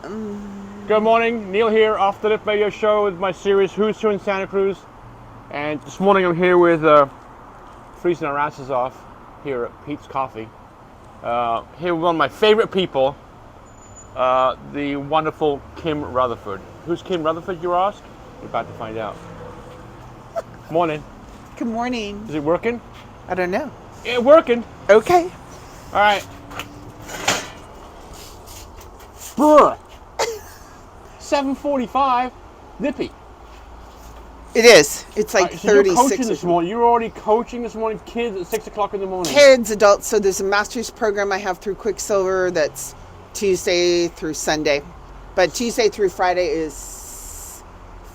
Good morning, Neil here, Off the Lip Radio Show with my series Who's Who in Santa Cruz. And this morning I'm here with freezing our asses off here at Pete's Coffee. Here with one of my favorite people, the wonderful Kim Rutherford. Who's Kim Rutherford, you ask? You're about to find out. Morning. Good morning. Is it working? I don't know. It's working. Okay. All right. Brr. 7:45. Nippy. It is. It's like So you're 36. coaching this morning. You're already coaching this morning, kids at 6 o'clock in the morning. Kids, adults. So there's a master's program I have through Quicksilver that's Tuesday through Sunday. But Tuesday through Friday is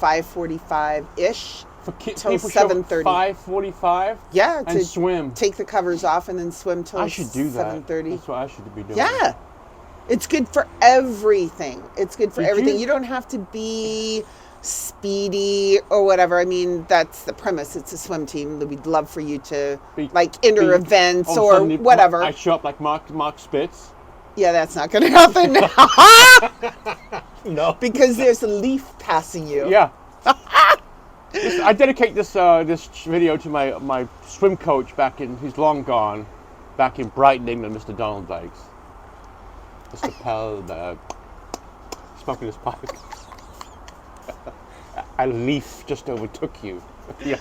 5:45-ish till 7:30. 5:45. Yeah, and to swim. take the covers off and then swim till I should do that. 7:30. That's what I should be doing. Yeah. It's good for everything. It's good for Did everything. you- You don't have to be speedy or whatever. I mean, that's the premise. It's a swim team. We'd love for you to enter events all of a or sudden whatever. I show up like Mark Spitz. Yeah, that's not going to happen. No. Because there's a leaf passing you. Yeah. I dedicate this video to my swim coach he's long gone, back in Brighton, England, Mr. Donald Dykes. Mr. Pell, smoking his pipe. A leaf just overtook you. Yeah.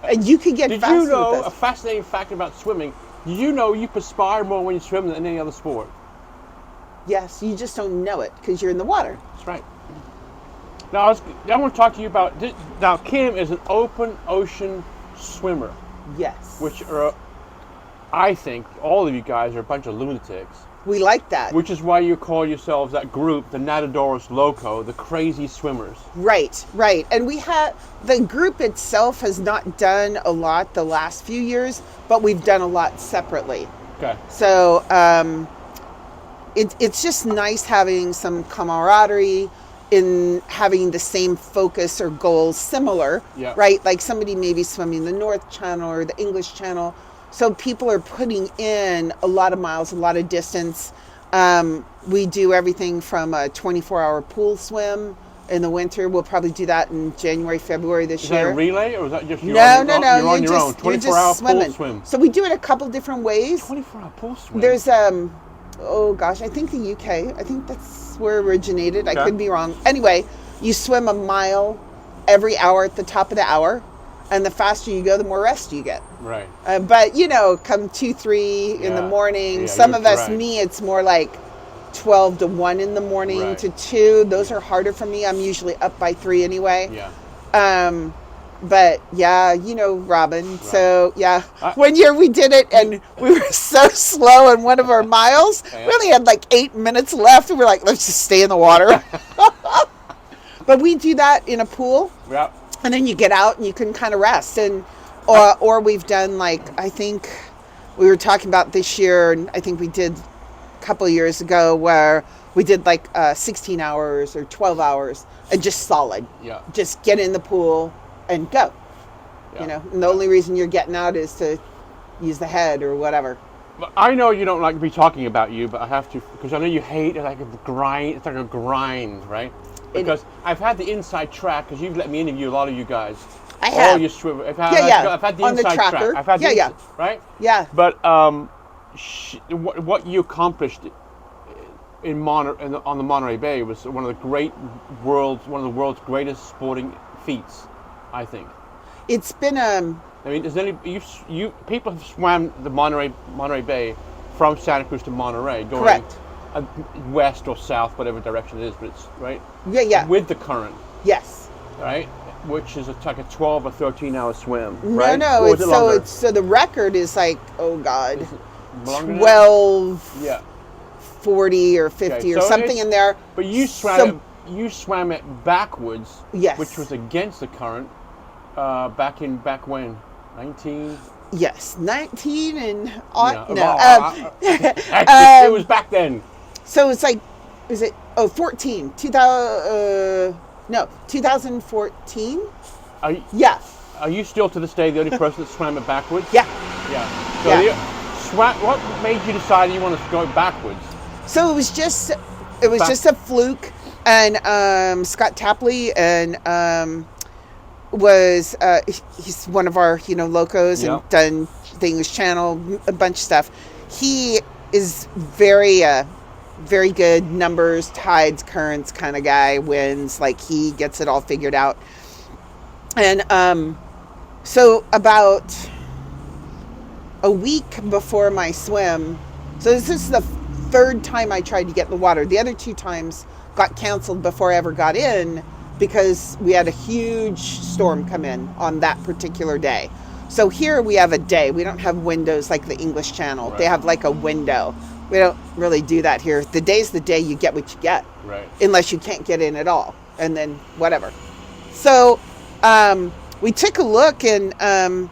And you could get Did faster you know with a this. fascinating fact about swimming? Did you know you perspire more when you swim than any other sport? Yes, you just don't know it because you're in the water. That's right. Now, I want to talk to you about this. Now, Kim is an open ocean swimmer, Yes. which are, I think, all of you guys are a bunch of lunatics. We like that. Which is why you call yourselves that group, the Nadadores Loco, the crazy swimmers. Right. And we have, the group itself has not done a lot the last few years, but we've done a lot separately. Okay. So it's just nice having some camaraderie in having the same focus or goals similar, Yeah. right? Like somebody maybe swimming the North Channel or the English Channel. So people are putting in a lot of miles, a lot of distance. We do everything from a 24-hour pool swim in the winter. We'll probably do that in January, February this Is year. that a relay, or is that just No. you're on your own? You're 24-hour just pool swimming. swim. So we do it a couple different ways. 24-hour pool swim? There's oh gosh, I think the UK. I think that's where it originated. Okay. I could be wrong. Anyway, you swim a mile every hour at the top of the hour, and the faster you go, the more rest you get. Right. But come 2-3 in the morning. Yeah, Some you're of us, correct. me, it's more like 12 to 1 in the morning Right. to 2. Those are harder for me. I'm usually up by 3 anyway. Yeah. But yeah, Robin. Right. So yeah, I- one year we did it and we were so slow in one of our miles. Yeah. We only had like 8 minutes left and we're like, let's just stay in the water. But we do that in a pool. Yeah. And then you get out and you can kind of rest. And or we've done I think we were talking about this year, and I think we did a couple of years ago where we did 16 hours or 12 hours and just solid. Yeah. Just get in the pool and go. Yeah. And the only reason you're getting out is to use the head or whatever. But I know you don't like me talking about you, but I have to, because I know you hate it. Like a grind. It's like a grind, right? Because I've had the inside track, because you've let me interview a lot of you guys. I have. All your swim. I've had the On the inside tracker. track. I've had the Yeah. right? Yeah. But what you accomplished on the Monterey Bay was one of the world's greatest sporting feats, I think. It's been I mean, you people have swam the Monterey Bay from Santa Cruz to Monterey, going correct. West or south, whatever direction it is, but it's right. Yeah. With the current, Yes. right, which is like a 12 or 13-hour swim. Right? No. Or is it longer? So the record is longer than that? 12. Yeah. 40 or 50 Okay, or so something it's- in there. But you swam it backwards. Yes. Which was against the current. Back when 19. Yes, 19 and Yeah. no. It was back then. So it's 14? 2014? Yeah. Are you still to this day the only person that swam it backwards? Yeah. Yeah. So Yeah. what made you decide you want to go backwards? So it was just it was just a fluke. And Scott Tapley and was he's one of our locos and done the English Channel, a bunch of stuff. He is very very good numbers, tides, currents kind of guy. Winds, like he gets it all figured out. And so about a week before my swim, so this is the third time I tried to get in the water. The other 2 times got canceled before I ever got in because we had a huge storm come in on that particular day. So here we have a day. We don't have windows like the English Channel. Right. They have like a window. We don't really do that here. The day's the day, you get what you get. Right. Unless you can't get in at all. And then whatever. So we took a look and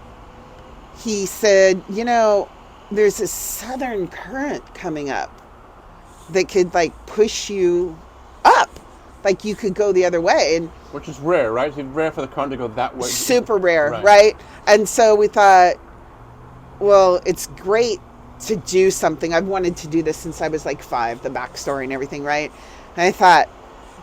he said, there's a southern current coming up that could like push you up. Like you could go the other way. And which is rare, right? It's rare for the current to go that way. Super rare, right? And so we thought, well, it's great to do something. I've wanted to do this since I was like 5, the backstory and everything, right? And I thought,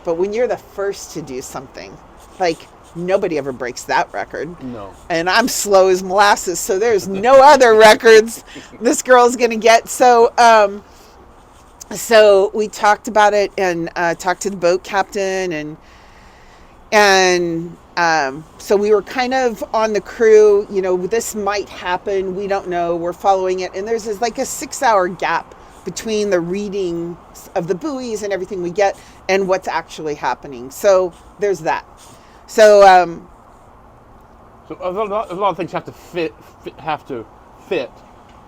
but when you're the first to do something, like nobody ever breaks that record. No. And I'm slow as molasses, so there's no other records this girl's going to get. So we talked about it and talked to the boat captain and so we were kind of on the crew, this might happen. We don't know. We're following it. And there's like a 6-hour gap between the reading of the buoys and everything we get and what's actually happening. So there's that. So a lot of things have to fit.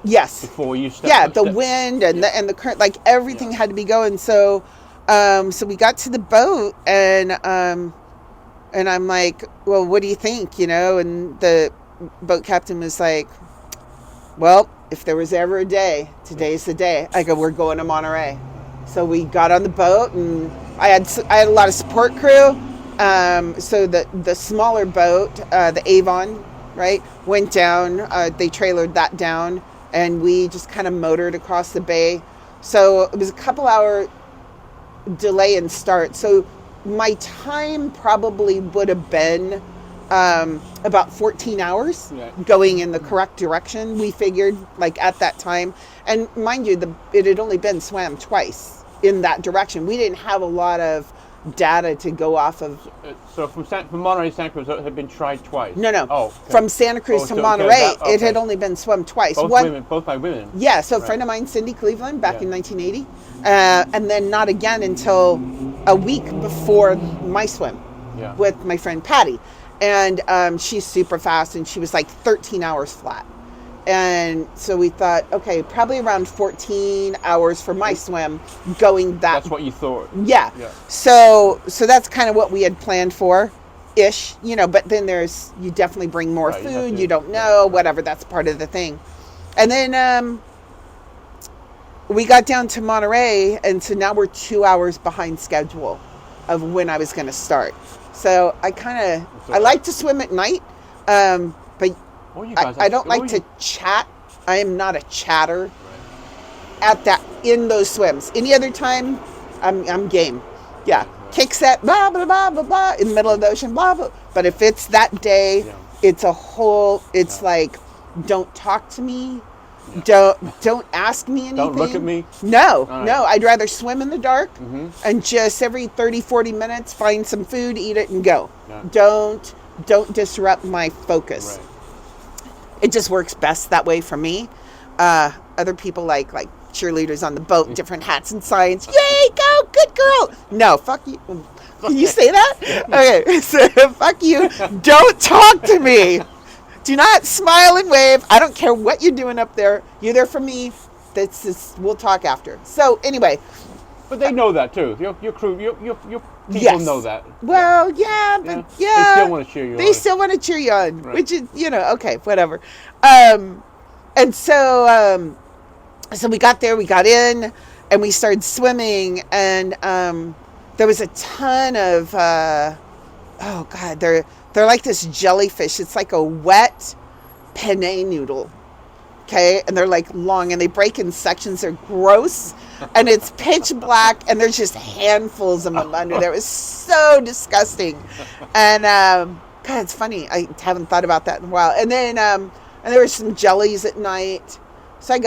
Yes. Before you step. Yeah, the wind and the current, like everything had to be going. So so we got to the boat and I'm like, well, what do you think? And the boat captain was like, well, if there was ever a day, today's the day. I go, we're going to Monterey. So we got on the boat and I had a lot of support crew. So the smaller boat, the Avon, right, went down. They trailered that down. And we just kind of motored across the bay. So it was a couple hour delay in start. So my time probably would have been about 14 hours going in the correct direction, we figured, like at that time. And mind you, it had only been swam twice in that direction. We didn't have a lot of data to go off of. So from Monterey to Santa Cruz, it had been tried twice? No. Oh, okay. From Santa Cruz to Monterey, it had only been swum twice. Both by women? Yeah, so a friend of mine, Cindy Cleveland, back in 1980, and then not again until a week before my swim with my friend Patty. And she's super fast, and she was like 13 hours flat. And so we thought, okay, probably around 14 hours for my swim going that. That's what you thought. Yeah. So that's kind of what we had planned for ish, but then you definitely bring more food. You don't know, whatever. That's part of the thing. And then we got down to Monterey. And so now we're 2 hours behind schedule of when I was going to start. So I like to swim at night. But I don't like to chat. I am not a chatter in those swims. Any other time, I'm game. Yeah. Kick set, blah, blah, blah, blah, blah, in the middle of the ocean, blah, blah. But if it's that day, it's like, don't talk to me. Don't ask me anything. Don't look at me. No. I'd rather swim in the dark and just every 30, 40 minutes find some food, eat it, and go. Yeah. Don't disrupt my focus. Right. It just works best that way for me. Other people like cheerleaders on the boat, different hats and signs. Yay, go, good girl. No, fuck you. Can you say that? Okay, so fuck you. Don't talk to me. Do not smile and wave. I don't care what you're doing up there. You're there for me. We'll talk after. So anyway. But they know that too. Your crew, your people know that. Well, but They still want to cheer you on. They still want to cheer you on, right. Which is, okay, whatever. And so we got there, we got in, and we started swimming, and there was a ton of, they're like this jellyfish. It's like a wet penne noodle, okay? And they're like long, and they break in sections. They're gross. and it's pitch black, and there's just handfuls of them under there. It was so disgusting. And God, it's funny. I haven't thought about that in a while. And then and there were some jellies at night. So I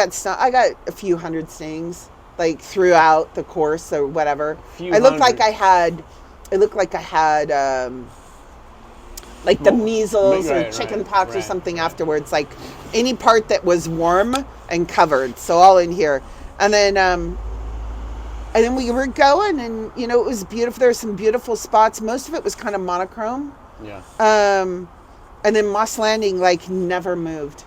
got a few hundred stings like throughout the course or whatever. It looked like I had like the measles or chicken pox or something afterwards, like any part that was warm and covered. So all in here. And then we were going, and it was beautiful. There were some beautiful spots. Most of it was kind of monochrome. Yeah. And then Moss Landing like never moved.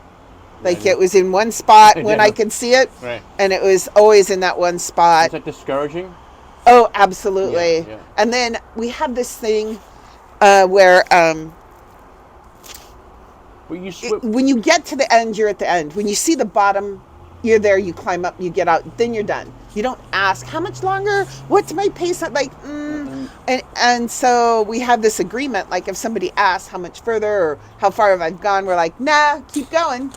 Like it was in one spot when I could see it, right. And it was always in that one spot. Is that discouraging? Oh, absolutely. Yeah. And then we have this thing where when you get to the end, you're at the end. When you see the bottom, you're there, you climb up, you get out, then you're done. You don't ask, how much longer? What's my pace? And so we have this agreement, like if somebody asks how much further or how far have I gone, we're like, nah, keep going.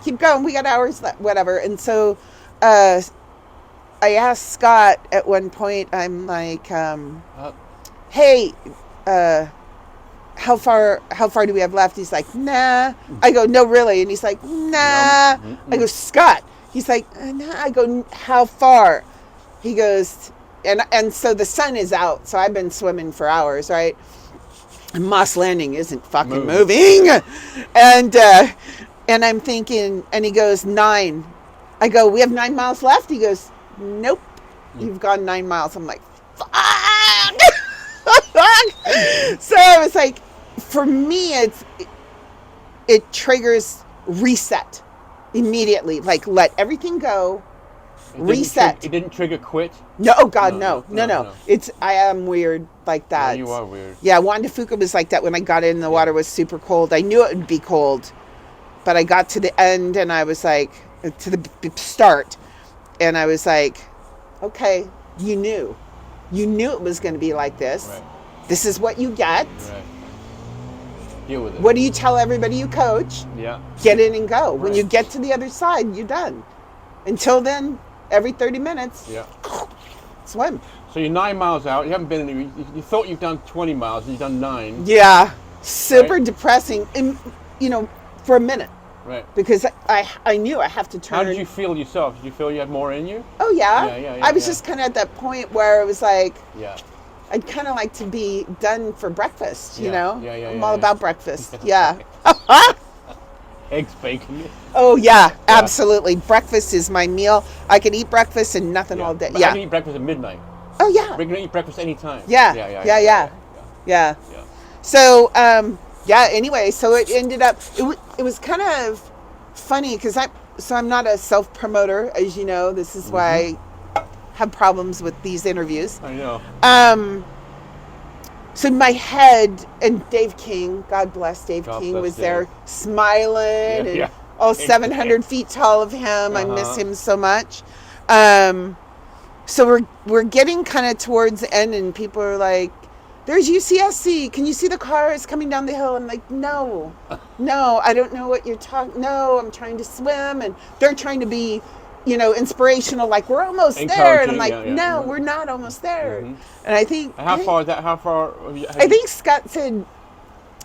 Keep going. We got hours left, whatever. And so I asked Scott at one point, I'm like, hey, how far do we have left? He's like, nah. I go, no, really? And he's like, nah. I go, Scott. He's like, nah. I go, how far? He goes, and so the sun is out. So I've been swimming for hours, right? And Moss Landing isn't fucking moving. And I'm thinking, and he goes, 9. I go, we have 9 miles left? He goes, nope. You've gone 9 miles. I'm like, fuck. So I was like, for me, it triggers reset immediately. Like, let everything go, reset. It didn't trigger quit? No, oh God, no. I am weird like that. Yeah, you are weird. Yeah, Juan de Fuca was like that when I got in. The water was super cold. I knew it would be cold, but I got to the end and I was like, to the start, and I was like, okay, you knew it was going to be like this. Right. This is what you get. Right. Deal with it. What do you tell everybody you coach? Yeah. Get in and go. Right. When you get to the other side, you're done. Until then, every 30 minutes, swim. So you're 9 miles out. You haven't been in. You thought you've done 20 miles, and you've done 9. Yeah, super depressing. And, for a minute. Right. Because I knew I have to turn. How did you feel yourself? Did you feel you had more in you? Oh yeah. I was just kind of at that point where it was like, I'd kind of like to be done for breakfast. You know. I'm all about breakfast. Yeah. Eggs, bacon. Oh yeah, absolutely. Breakfast is my meal. I can eat breakfast and nothing all day. But I can eat breakfast at midnight. Oh yeah. We're gonna eat breakfast anytime. Yeah. So anyway, so it ended up. It was kind of funny because I'm not a self promoter, as you know. This is why I have problems with these interviews. I know. So in my head, and Dave King, God bless Dave King, was there smiling and all 700 feet tall of him. I miss him so much. So we're getting kind of towards the end, and people are like, there's UCSC. Can you see the cars coming down the hill? I'm like, no, I don't know what you're talking. No, I'm trying to swim. And they're trying to be, inspirational. Like, we're almost there. And I'm like, no, we're not almost there. Mm-hmm. And I think. How far? I think Scott said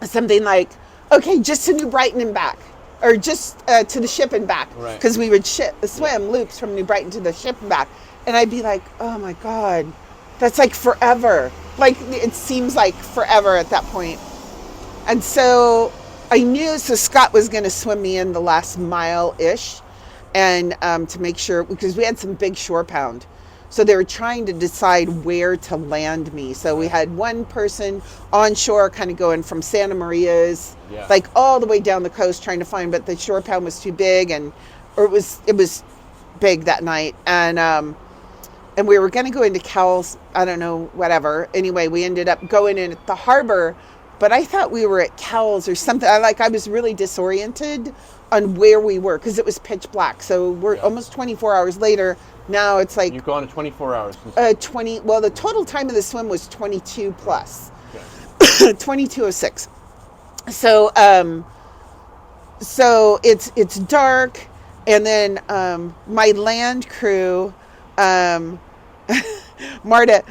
something like, okay, just to New Brighton and back. Or just to the ship and back. Because we would swim loops from New Brighton to the ship and back. And I'd be like, oh my God, that's like forever. Like, it seems like forever at that point. And so I knew, Scott was going to swim me in the last mile-ish, and to make sure, because we had some big shore pound. So they were trying to decide where to land me. So we had one person on shore kind of going from Santa Maria's, like all the way down the coast trying to find, but the shore pound was too big, or it was big that night. And we were going to go into Cowell's, I don't know, whatever. Anyway, we ended up going in at the harbor, but I thought we were at Cowell's or something. I was really disoriented on where we were because it was pitch black. So we're almost 24 hours later. Now it's like... You've gone to 24 hours. Well, the total time of the swim was 22 plus. Okay. 22:06. So it's dark, and then my land crew um, Marta,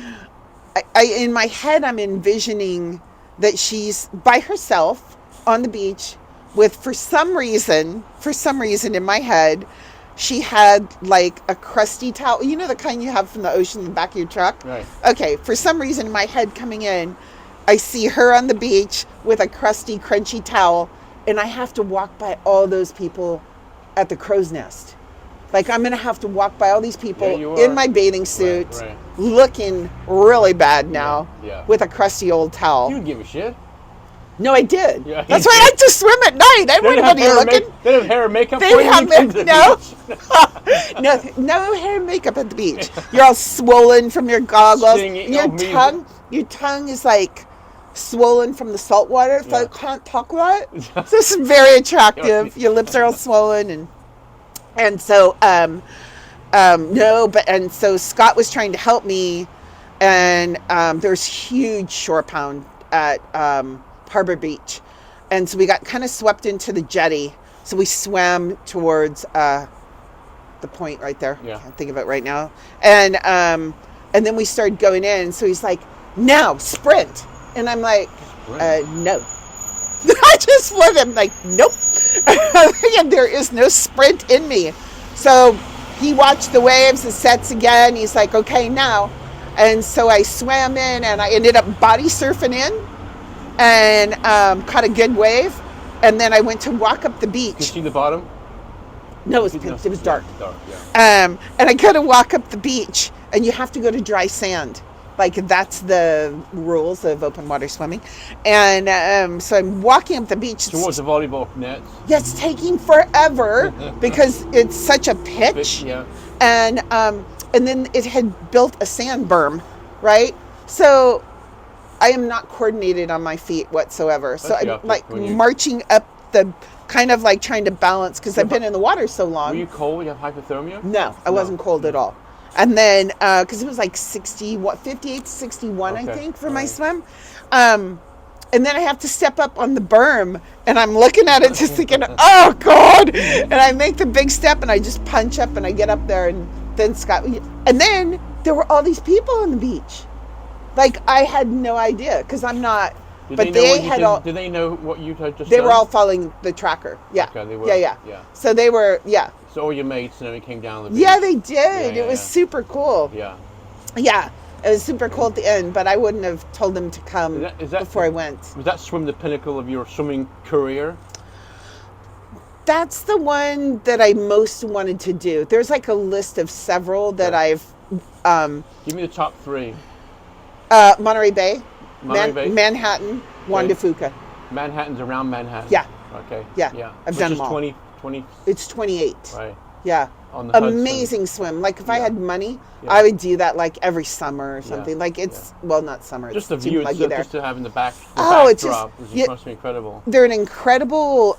I in my head, I'm envisioning that she's by herself on the beach with, for some reason in my head, she had like a crusty towel. You know, the kind you have from the ocean in the back of your truck? Right. Okay, for some reason in my head coming in, I see her on the beach with a crusty, crunchy towel, and I have to walk by all those people at the crow's nest. Like, I'm going to have to walk by all these people in my bathing suit, right. looking really bad now, Yeah. with a crusty old towel. You didn't give a shit. No, I did. Yeah, that's why I like to swim at night. I wouldn't have any looking. They didn't have hair and makeup They for you? have no hair and makeup at the beach. You're all swollen from your goggles. Your tongue is like swollen from the salt water, so I can't talk about it. So this is very attractive. Your lips are all swollen, and so so Scott was trying to help me, and there's huge shore pound at Harbor Beach, and so we got kind of swept into the jetty. So we swam towards the point right there. Yeah. I can't think of it right now. And then we started going in. So he's like, "Now sprint," and I'm like, "No." I just looked at him like, "Nope." And there is no sprint in me. So he watched the waves, the sets again. He's like, "Okay, now." And so I swam in, and I ended up body surfing in, and caught a good wave. And then I went to walk up the beach. Did you see the bottom? No, it was dark. Dark, yeah. And I go to walk up the beach, and you have to go to dry sand. Like, that's the rules of open water swimming. And so I'm walking up the beach. Towards the volleyball nets. Yeah, it's taking forever because it's such a pitch. Yeah. And then it had built a sand berm, right? So I am not coordinated on my feet whatsoever. So I'm like marching up the, kind of like trying to balance, because I've been in the water so long. Were you cold? You have hypothermia? No, I wasn't cold at all. And then, because it was like 58 to 61, I think, for my swim. And then I have to step up on the berm, and I'm looking at it just thinking, oh, God. And I make the big step, and I just punch up, and I get up there, and then Scott. And then there were all these people on the beach. Like, I had no idea, because I'm not. Did they know what you had just done? They were all following the tracker. Yeah. Okay, they were. Yeah. So they were, So all your mates and everything came down the beach. Yeah, they did. It was super cool. Yeah. Yeah. It was super cool at the end, but I wouldn't have told them to come before I went. Was that swim the pinnacle of your swimming career? That's the one that I most wanted to do. There's like a list of several that I've... Give me the top three. Monterey Bay. Bay? Manhattan. Juan de Fuca. Manhattan's around Manhattan? Yeah. Okay. Yeah. I've done them all. 20? It's 28. Right. Yeah. On the amazing swim. Like, if I had money, I would do that like every summer or something. Like, it's well, not summer. Just the it's view, just to have in the back. It's just must be incredible. They're an incredible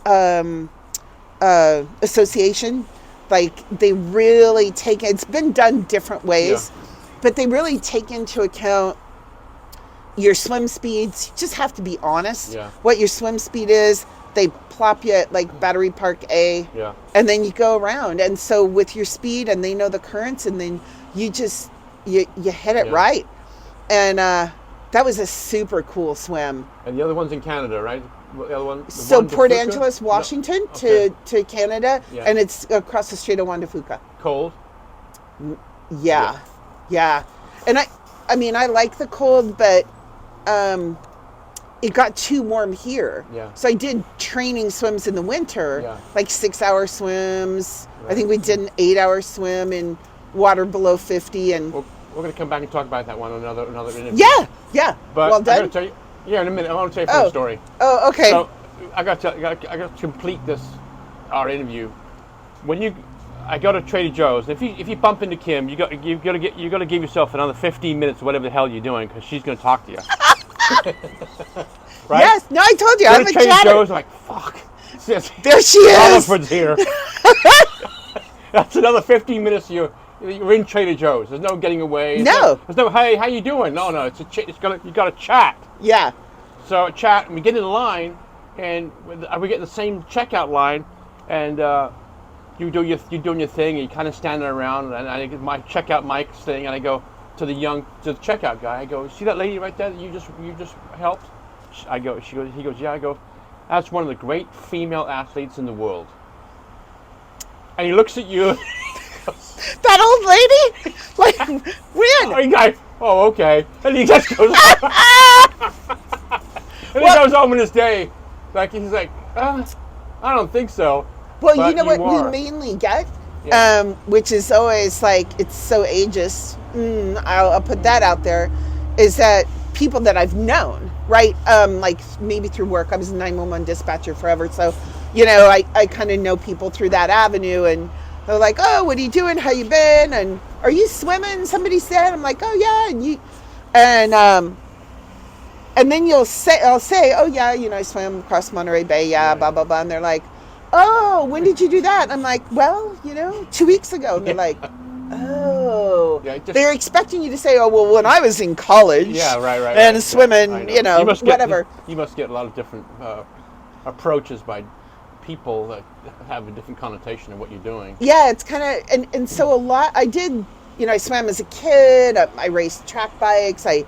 association. Like, they really take. It's been done different ways, but they really take into account your swim speeds. You just have to be honest. What your swim speed is. They plop you at like Battery Park A, and then you go around. And so with your speed, and they know the currents, and then you just you hit it right. And that was a super cool swim. And the other one's in Canada, right? The other one. So Port Angeles, Washington, to Canada, and it's across the street of Juan de Fuca. Cold. Yeah. And I mean, I like the cold, but it got too warm here. So I did training swims in the winter, like 6-hour swims. I think we did an 8-hour swim in water below 50. And we're going to come back and talk about that one another interview. Yeah. But well done. I'm going to tell you, in a minute. I want to tell you a funny story. Oh, okay. So I got to complete our interview. I go to Trader Joe's. If you bump into Kim, you got to give yourself another 15 minutes, whatever the hell you're doing, because she's going to talk to you. Right? Yes. No, I told you. I'm a Trader chatter. Joe's, like, fuck. There she is. Rutherford's here. That's another 15 minutes. You're in Trader Joe's. There's no getting away. There's no hey, how you doing? No. You got to chat. Yeah. So chat, and we get in line, and we get the same checkout line, and you're doing your thing, and you kind of standing around, and I get my checkout mic thing, and I go to the checkout guy. I go, see that lady right there that you just helped? He goes, yeah. I go, that's one of the great female athletes in the world. And he looks at you. That old lady? Like, when? Oh, okay. And he just goes he goes home in his day. Like, he's like, I don't think so. Well, But you know what are. we mainly get? Yeah. Which is always like, it's so ageist. I'll put that out there, is that people that I've known, right? Like maybe through work. I was a 911 dispatcher forever. So, you know, I kind of know people through that avenue, and they're like, oh, what are you doing? How you been? And are you swimming? Somebody said. I'm like, oh yeah. And then I'll say, oh yeah, you know, I swam across Monterey Bay. Yeah, blah, blah, blah. And they're like, oh, when did you do that? And I'm like, well, you know, 2 weeks ago. And they're like, oh. Yeah, they're expecting you to say, oh, well, when I was in college. Yeah, right. And swimming, you know, whatever. You must get a lot of different approaches by people that have a different connotation of what you're doing. Yeah, it's kind of, and so a lot, I did, you know, I swam as a kid. I raced track bikes. I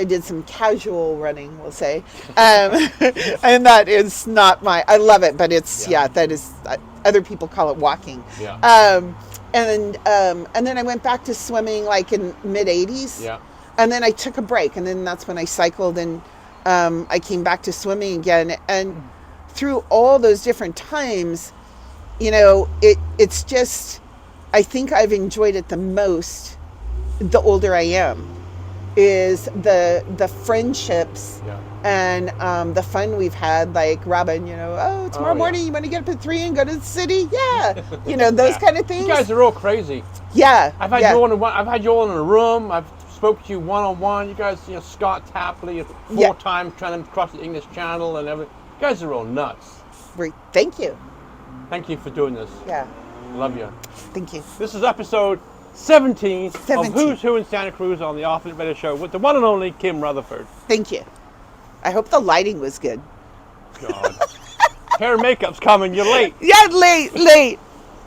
did some casual running, we'll say. And that is not I love it, but it's, that is, other people call it walking. Yeah. And then I went back to swimming like in mid 80s. Yeah. And then I took a break, and then that's when I cycled, and I came back to swimming again. And through all those different times, you know, it's just, I think I've enjoyed it the most the older I am, is the friendships and the fun we've had. Like Robin, you know, tomorrow morning you want to get up at 3 and go to the city? Yeah. You know, those kind of things. You guys are all crazy. Yeah. I've had you all in a room. I've spoke to you one-on-one. You guys, you know, Scott Tapley 4 times trying to cross the English Channel and everything. You guys are all nuts. Great. Thank you. Thank you for doing this. Yeah. Love you. Thank you. This is episode 17 of Who's Who in Santa Cruz on the Off It Better Show with the one and only Kim Rutherford. Thank you. I hope the lighting was good. God. Hair and makeup's coming. You're late. Yeah, late.